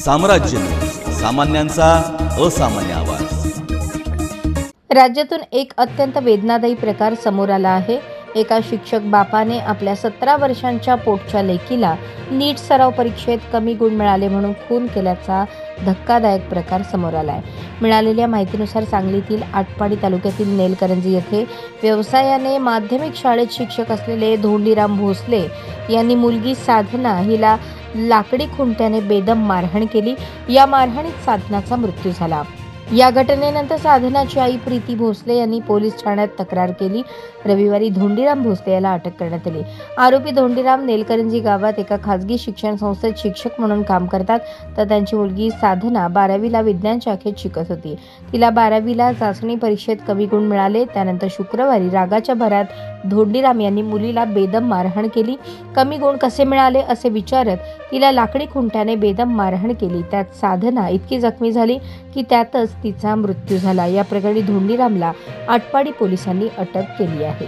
साम्राज्य, सामान्यांचा असामान्य आवाज। राज्यातून एक अत्यंत वेदनादायी प्रकार समोर आला आहे। एका शिक्षक बापाने आपल्या 17 वर्षांच्या पोटच्या लेकीला नीट सराव परीक्षेत कमी गुण मिळाले म्हणून खून केल्याचा धक्कादायक प्रकार समोर आलाय। मिळालेल्या माहितीनुसार सांगलीतील आटपाडी तालुक्यातील नेलकरंजी येथे व्यवसायाने माध्यमिक शाळेत शिक्षक असलेले धोंडीराम भोसले यांनी मुलगी साधना हिला लाकडी खुंट्याने बेदम मारहाण केली। या मारहाणीत साधनाचा मृत्यू झाला। या घटनेनंतर साधनाची आई प्रीती भोसले यांनी पोलीस ठाण्यात तक्रार केली। रविवारी धोंडीराम भोसले याला अटक करण्यात आली। आरोपी धोंडीराम नेलकरंजी गावात एका खासगी शिक्षण संस्थेत शिक्षक म्हणून काम करतात, तर त्यांची मुलगी साधना 12वीला विज्ञान शाखेत शिकत होती। तिला 12वीला चाचणी परीक्षेत कमी गुण मिळाले। त्यानंतर शुक्रवारी रागाच्या भरात धोंडीराम यांनी मुलीला बेदम मारहाण केली। कमी गुण कसे मिळाले असे विचारत तिला लाकडी खुंट्याने बेदम मारहाण केली। त्यात साधना इतकी जखमी झाली की त्यातच तिचा मृत्यू झाला। या प्रकरणी धोंडीरामला आटपाडी पोलिसांनी अटक केली आहे।